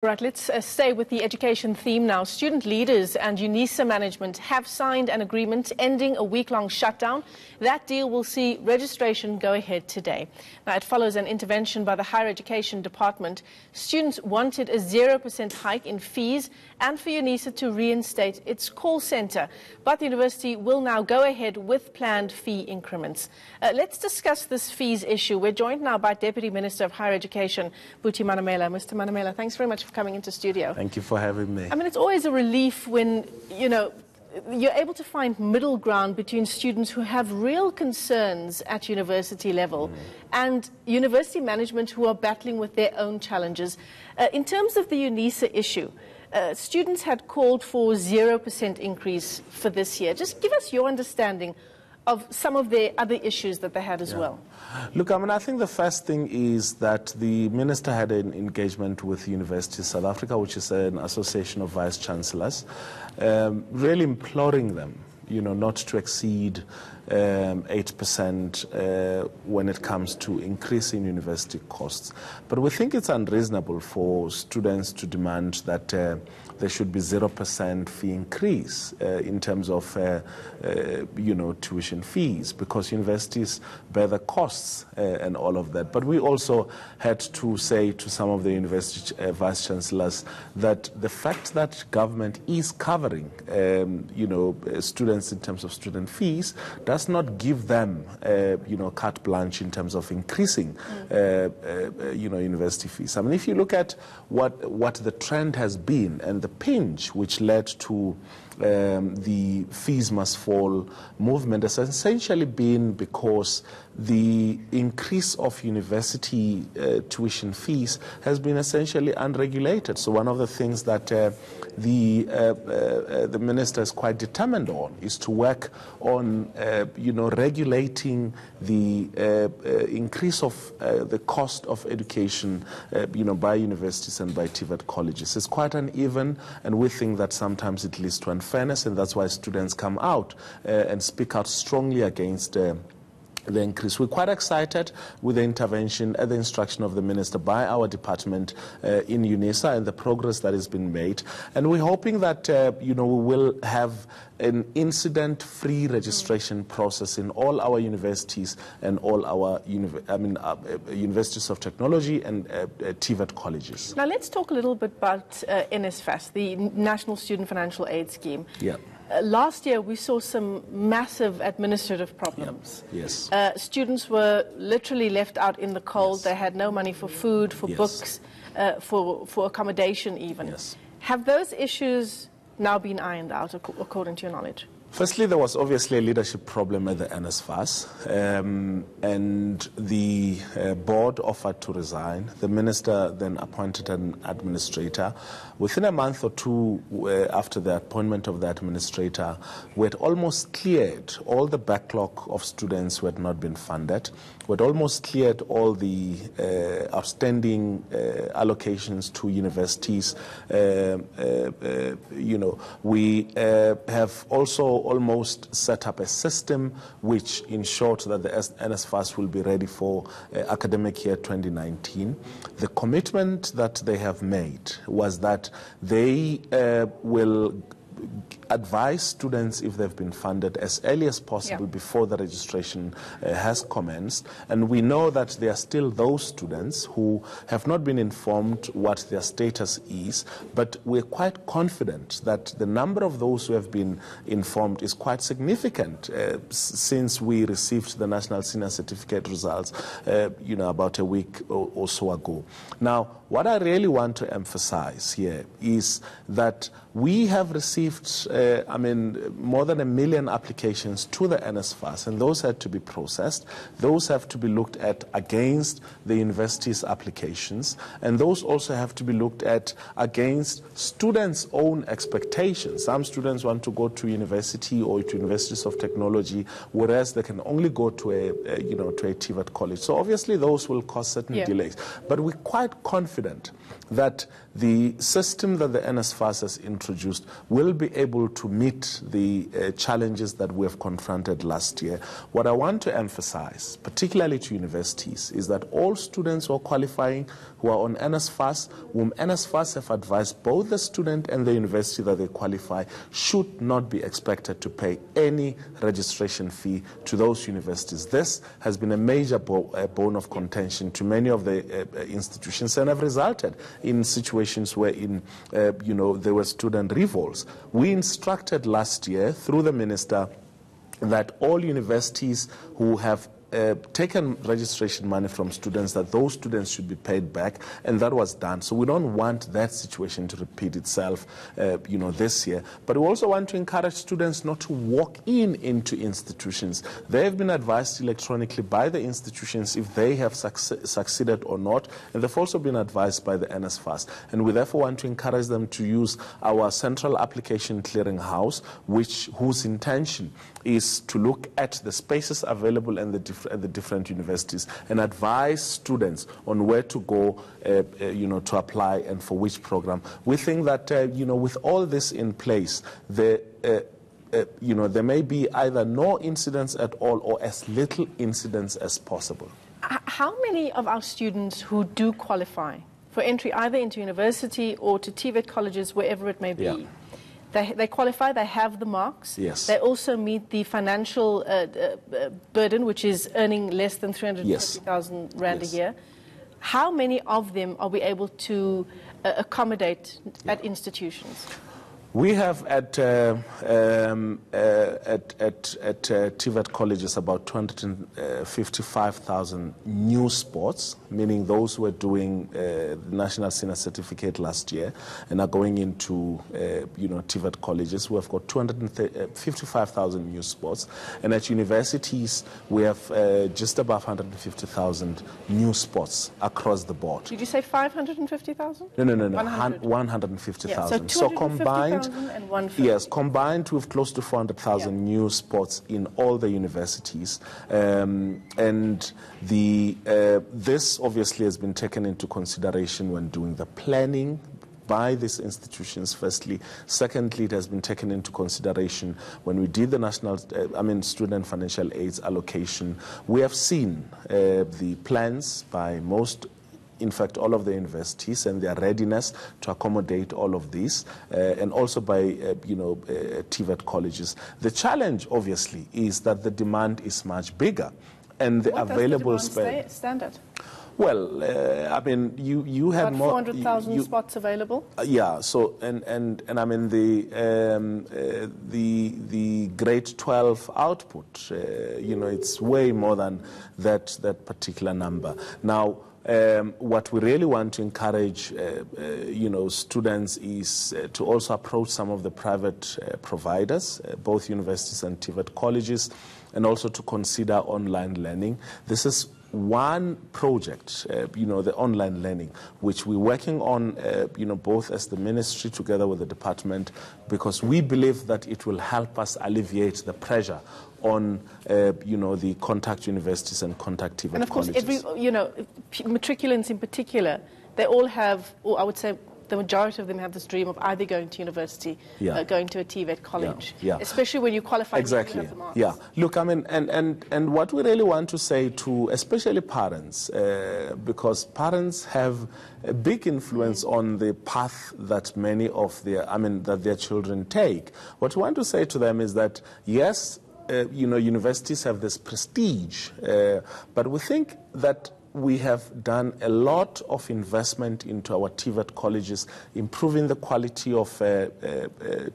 Right, let's stay with the education theme now. Student leaders and UNISA management have signed an agreement ending a week-long shutdown. That deal will see registration go ahead today. Now, it follows an intervention by the Higher Education Department. Students wanted a 0% hike in fees and for UNISA to reinstate its call centre. But the university will now go ahead with planned fee increments. Let's discuss this fees issue. We're joined now by Deputy Minister of Higher Education, Buti Manamela. Mr. Manamela, thanks very much for coming into studio. Thank you for having me. I mean, it's always a relief when, you're able to find middle ground between students who have real concerns at university level and university management who are battling with their own challenges. In terms of the UNISA issue, students had called for 0% increase for this year. Just give us your understanding of some of the other issues that they had as well. Look, I think the first thing is that the minister had an engagement with University of South Africa, which is an association of vice chancellors, really imploring them, not to exceed 8% when it comes to increasing university costs. But we think it's unreasonable for students to demand that there should be 0% fee increase in terms of, tuition fees, because universities bear the costs and all of that. But we also had to say to some of the university vice chancellors that the fact that government is covering, students in terms of student fees does not give them, carte blanche in terms of increasing, university fees. I mean, if you look at what the trend has been and the pinch which led to the fees must fall movement has essentially been because the increase of university tuition fees has been essentially unregulated. So one of the things that the minister is quite determined on is to work on, regulating the increase of the cost of education, by universities and by TVET colleges. It's quite uneven, and we think that sometimes it leads to unfairness, and that's why students come out and speak out strongly against the increase. We're quite excited with the intervention at the instruction of the minister by our department in UNISA and the progress that has been made. And we're hoping that, we will have an incident-free registration process in all our universities and all our universities of technology and TVET colleges. Now let's talk a little bit about NSFAS, the National Student Financial Aid Scheme. Yeah. Last year, we saw some massive administrative problems. Yeah. Yes. Students were literally left out in the cold. Yes. They had no money for food, for books, for accommodation even. Yes. Have those issues now been ironed out, according to your knowledge? Firstly, there was obviously a leadership problem at the NSFAS, and the board offered to resign. The minister then appointed an administrator. Within a month or two after the appointment of the administrator, we had almost cleared all the backlog of students who had not been funded. We had almost cleared all the outstanding allocations to universities. We have also almost set up a system which ensured that the NSFAS will be ready for academic year 2019. The commitment that they have made was that they will advise students, if they've been funded, as early as possible before the registration has commenced. And we know that there are still those students who have not been informed what their status is, but we're quite confident that the number of those who have been informed is quite significant since we received the National Senior Certificate results, about a week or so ago. Now, what I really want to emphasize here is that we have received more than 1 million applications to the NSFAS, and those had to be processed. Those have to be looked at against the university's applications, and those also have to be looked at against students' own expectations. Some students want to go to university or to universities of technology, whereas they can only go to a TVET college. So obviously those will cause certain delays. But we're quite confident that the system that the NSFAS has introduced will be able to meet the challenges that we have confronted last year. What I want to emphasize, particularly to universities, is that all students who are qualifying, who are on NSFAS, whom NSFAS have advised both the student and the university that they qualify, should not be expected to pay any registration fee to those universities. This has been a major bone of contention to many of the institutions and have resulted in situations where there were student revolts. We instructed last year through the minister that all universities who have taken registration money from students, that those students should be paid back, and that was done. So we don't want that situation to repeat itself, this year. But we also want to encourage students not to walk into institutions. They have been advised electronically by the institutions if they have succeeded or not, and they've also been advised by the NSFAS. And we therefore want to encourage them to use our central application clearing house, whose intention is to look at the spaces available and the different universities and advise students on where to go, to apply and for which program. We think that, with all this in place, there may be either no incidents at all or as little incidents as possible. How many of our students who do qualify for entry either into university or to TVET colleges, wherever it may be, yeah. They qualify, they have the marks. Yes. They also meet the financial burden, which is earning less than 350,000 Rand yes. a year. How many of them are we able to accommodate at institutions? We have at TVET colleges about 255,000 new sports, meaning those who are doing the National Senior Certificate last year and are going into TVET colleges. We have got 255,000 new sports, and at universities we have just above 150,000 new sports across the board. Did you say 550,000? No. 150,000. Yeah, so combined. Yes, combined with close to 400,000 new spots in all the universities. And this obviously has been taken into consideration when doing the planning by these institutions, firstly. Secondly, it has been taken into consideration when we did the national, student financial aids allocation. We have seen the plans by in fact, all of the universities and their readiness to accommodate all of this, and also by, TVET colleges. The challenge, obviously, is that the demand is much bigger, and the available space. Standard? Well, you had about more. 400,000 spots available. Yeah. So and the grade 12 output, it's way more than that particular number. Now. What we really want to encourage, students is to also approach some of the private providers, both universities and TVET colleges, and also to consider online learning. This is one project, the online learning, which we're working on, both as the ministry together with the department, because we believe that it will help us alleviate the pressure on, the contact universities and contact TVET colleges. And of course, matriculants in particular, they all have, or I would say the majority of them have this dream of either going to university, going to a TVET college, especially when you qualify. Exactly. You have the marks. Yeah. Look, and what we really want to say to especially parents, because parents have a big influence on the path that many of their children take. What we want to say to them is that yes, universities have this prestige, but we think that we have done a lot of investment into our TVET colleges, improving the quality of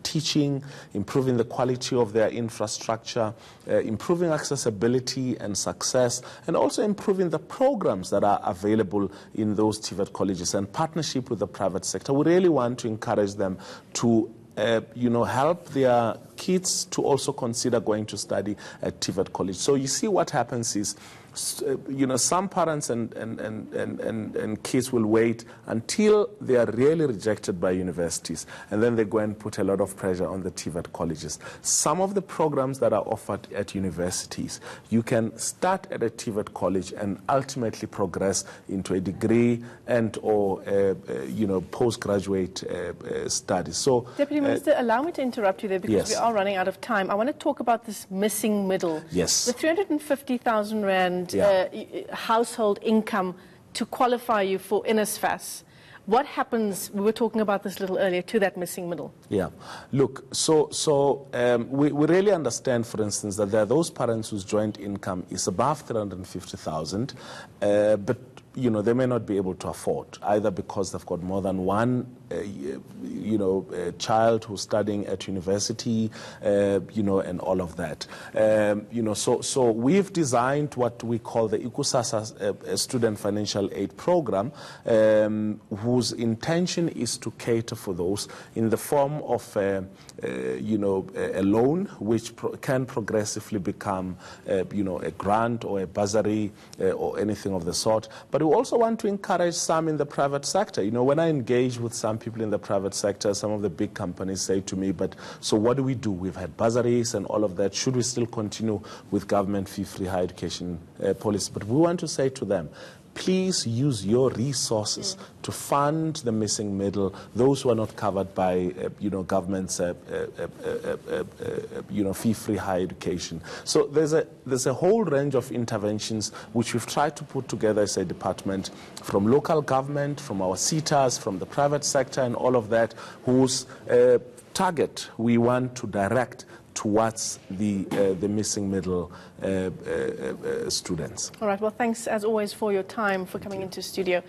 teaching, improving the quality of their infrastructure, improving accessibility and success, and also improving the programs that are available in those TVET colleges and partnership with the private sector. We really want to encourage them to help their kids to also consider going to study at TVET college. So you see what happens is some parents and kids will wait until they are really rejected by universities, and then they go and put a lot of pressure on the TVET colleges. Some of the programs that are offered at universities, you can start at a TVET college and ultimately progress into a degree and or postgraduate studies. So, Deputy Minister, allow me to interrupt you there because we are running out of time. I want to talk about this missing middle. Yes. The 350,000 Rand household income to qualify you for NSFAS. What happens, we were talking about this a little earlier, to that missing middle? Yeah. Look, we really understand, for instance, that there are those parents whose joint income is above 350,000, but they may not be able to afford, either because they've got more than one, a child who's studying at university, and all of that. So we've designed what we call the Ikusasa Student Financial Aid Program, whose intention is to cater for those in the form of, a loan which can progressively become, a grant or a bursary or anything of the sort. But we also want to encourage some in the private sector. When I engage with some people in the private sector, some of the big companies say to me, but so what do we do? We've had bursaries and all of that. Should we still continue with government fee-free higher education policy? But we want to say to them, please use your resources to fund the missing middle, those who are not covered by, government's, fee-free higher education. So there's a whole range of interventions which we've tried to put together as a department, from local government, from our SETAs, from the private sector, and all of that, whose target we want to direct towards the missing middle students. All right. Well, thanks as always for your time, for coming into studio.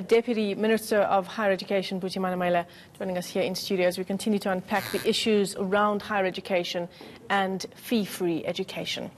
Deputy Minister of Higher Education, Buti Manamela, joining us here in studio as we continue to unpack the issues around higher education and fee-free education.